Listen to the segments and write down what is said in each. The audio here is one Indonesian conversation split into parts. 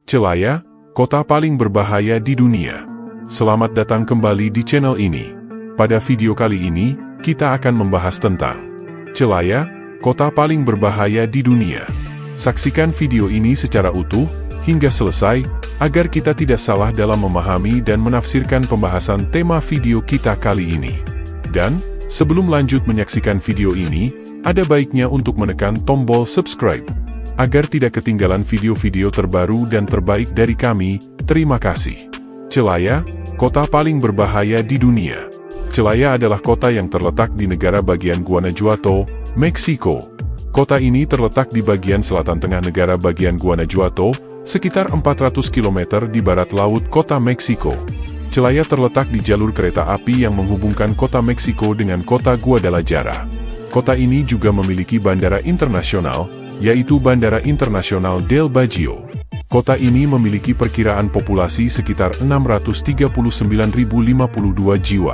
Celaya, kota paling berbahaya di dunia. Selamat datang kembali di channel ini. Pada video kali ini, kita akan membahas tentang Celaya, kota paling berbahaya di dunia. Saksikan video ini secara utuh, hingga selesai, agar kita tidak salah dalam memahami dan menafsirkan pembahasan tema video kita kali ini. Dan, sebelum lanjut menyaksikan video ini, ada baiknya untuk menekan tombol subscribe, agar tidak ketinggalan video-video terbaru dan terbaik dari kami. Terima kasih. Celaya, kota paling berbahaya di dunia. Celaya adalah kota yang terletak di negara bagian Guanajuato, Meksiko. Kota ini terletak di bagian selatan tengah negara bagian Guanajuato, sekitar 400 km di barat laut kota Meksiko. Celaya terletak di jalur kereta api yang menghubungkan kota Meksiko dengan kota Guadalajara. Kota ini juga memiliki bandara internasional, yaitu Bandara Internasional del Bajío. Kota ini memiliki perkiraan populasi sekitar 639.052 jiwa.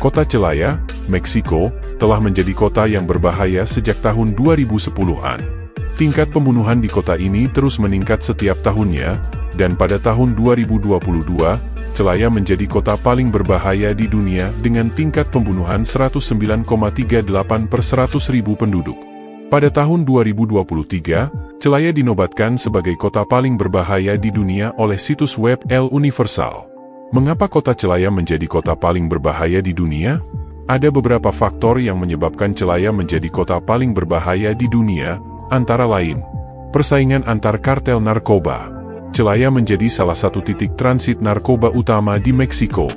Kota Celaya, Meksiko, telah menjadi kota yang berbahaya sejak tahun 2010-an. Tingkat pembunuhan di kota ini terus meningkat setiap tahunnya, dan pada tahun 2022, Celaya menjadi kota paling berbahaya di dunia dengan tingkat pembunuhan 109,38 per 100.000 penduduk. Pada tahun 2023, Celaya dinobatkan sebagai kota paling berbahaya di dunia oleh situs web El Universal. Mengapa kota Celaya menjadi kota paling berbahaya di dunia? Ada beberapa faktor yang menyebabkan Celaya menjadi kota paling berbahaya di dunia, antara lain, persaingan antar kartel narkoba. Celaya menjadi salah satu titik transit narkoba utama di Meksiko.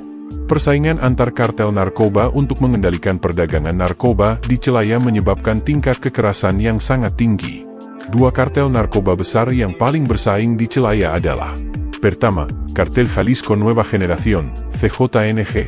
Persaingan antar kartel narkoba untuk mengendalikan perdagangan narkoba di Celaya menyebabkan tingkat kekerasan yang sangat tinggi. Dua kartel narkoba besar yang paling bersaing di Celaya adalah: pertama, Kartel Jalisco Nueva Generación, CJNG.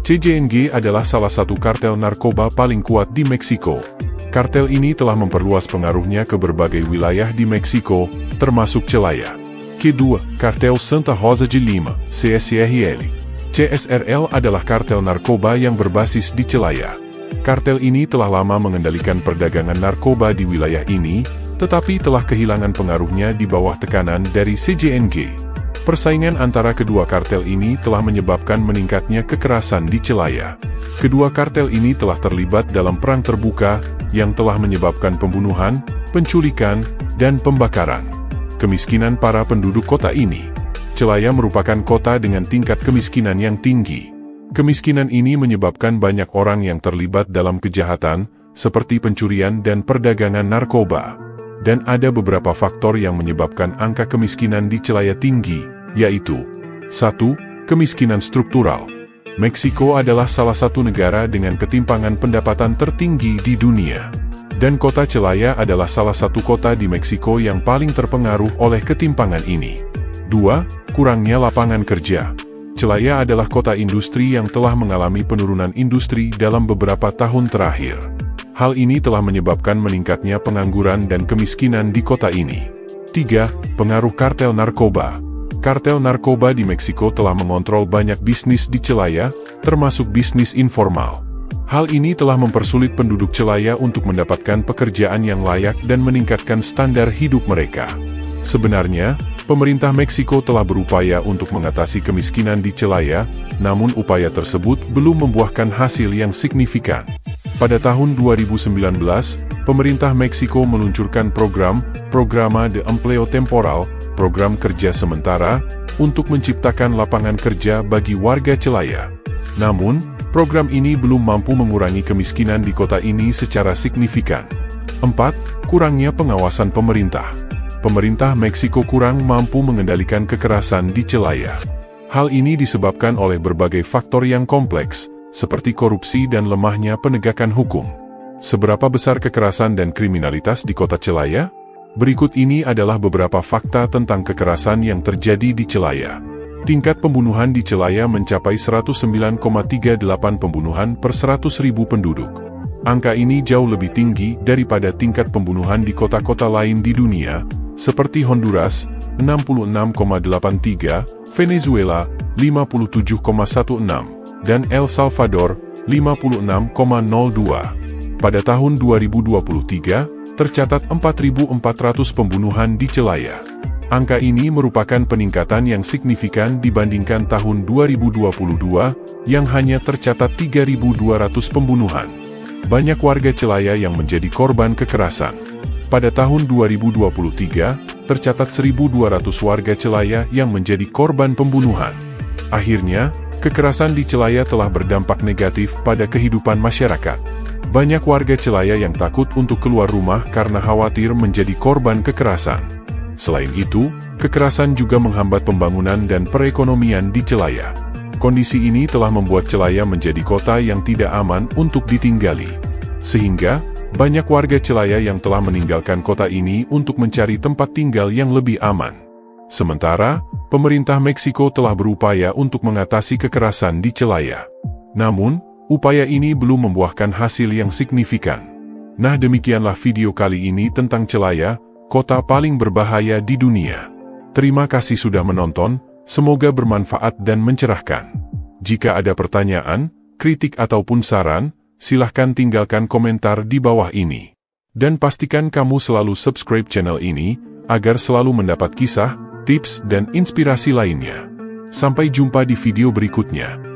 CJNG adalah salah satu kartel narkoba paling kuat di Meksiko. Kartel ini telah memperluas pengaruhnya ke berbagai wilayah di Meksiko, termasuk Celaya. Kedua, Kartel Santa Rosa de Lima, CSRL. CSRL adalah kartel narkoba yang berbasis di Celaya. Kartel ini telah lama mengendalikan perdagangan narkoba di wilayah ini, tetapi telah kehilangan pengaruhnya di bawah tekanan dari CJNG. Persaingan antara kedua kartel ini telah menyebabkan meningkatnya kekerasan di Celaya. Kedua kartel ini telah terlibat dalam perang terbuka yang telah menyebabkan pembunuhan, penculikan, dan pembakaran. Kemiskinan para penduduk kota ini. Celaya merupakan kota dengan tingkat kemiskinan yang tinggi. Kemiskinan ini menyebabkan banyak orang yang terlibat dalam kejahatan, seperti pencurian dan perdagangan narkoba. Dan ada beberapa faktor yang menyebabkan angka kemiskinan di Celaya tinggi, yaitu: 1. Kemiskinan struktural. Meksiko adalah salah satu negara dengan ketimpangan pendapatan tertinggi di dunia. Dan kota Celaya adalah salah satu kota di Meksiko yang paling terpengaruh oleh ketimpangan ini. 2. Kurangnya lapangan kerja. Celaya adalah kota industri yang telah mengalami penurunan industri dalam beberapa tahun terakhir. Hal ini telah menyebabkan meningkatnya pengangguran dan kemiskinan di kota ini. 3. Pengaruh kartel narkoba. Kartel narkoba di Meksiko telah mengontrol banyak bisnis di Celaya, termasuk bisnis informal. Hal ini telah mempersulit penduduk Celaya untuk mendapatkan pekerjaan yang layak dan meningkatkan standar hidup mereka. Sebenarnya, pemerintah Meksiko telah berupaya untuk mengatasi kemiskinan di Celaya, namun upaya tersebut belum membuahkan hasil yang signifikan. Pada tahun 2019, pemerintah Meksiko meluncurkan Programa de Empleo Temporal, program kerja sementara, untuk menciptakan lapangan kerja bagi warga Celaya. Namun, program ini belum mampu mengurangi kemiskinan di kota ini secara signifikan. 4. Kurangnya pengawasan pemerintah. Pemerintah Meksiko kurang mampu mengendalikan kekerasan di Celaya. Hal ini disebabkan oleh berbagai faktor yang kompleks, seperti korupsi dan lemahnya penegakan hukum. Seberapa besar kekerasan dan kriminalitas di kota Celaya? Berikut ini adalah beberapa fakta tentang kekerasan yang terjadi di Celaya. Tingkat pembunuhan di Celaya mencapai 109,38 pembunuhan per 100.000 penduduk. Angka ini jauh lebih tinggi daripada tingkat pembunuhan di kota-kota lain di dunia, seperti Honduras, 66,83, Venezuela, 57,16, dan El Salvador, 56,02. Pada tahun 2023, tercatat 4.400 pembunuhan di Celaya. Angka ini merupakan peningkatan yang signifikan dibandingkan tahun 2022 yang hanya tercatat 3.200 pembunuhan. Banyak warga Celaya yang menjadi korban kekerasan. Pada tahun 2023, tercatat 1.200 warga Celaya yang menjadi korban pembunuhan. Akhirnya, kekerasan di Celaya telah berdampak negatif pada kehidupan masyarakat. Banyak warga Celaya yang takut untuk keluar rumah karena khawatir menjadi korban kekerasan. Selain itu, kekerasan juga menghambat pembangunan dan perekonomian di Celaya. Kondisi ini telah membuat Celaya menjadi kota yang tidak aman untuk ditinggali. Sehingga, banyak warga Celaya yang telah meninggalkan kota ini untuk mencari tempat tinggal yang lebih aman. Sementara, pemerintah Meksiko telah berupaya untuk mengatasi kekerasan di Celaya. Namun, upaya ini belum membuahkan hasil yang signifikan. Nah, demikianlah video kali ini tentang Celaya, kota paling berbahaya di dunia. Terima kasih sudah menonton, semoga bermanfaat dan mencerahkan. Jika ada pertanyaan, kritik ataupun saran, silahkan tinggalkan komentar di bawah ini. Dan pastikan kamu selalu subscribe channel ini, agar selalu mendapat kisah, tips dan inspirasi lainnya. Sampai jumpa di video berikutnya.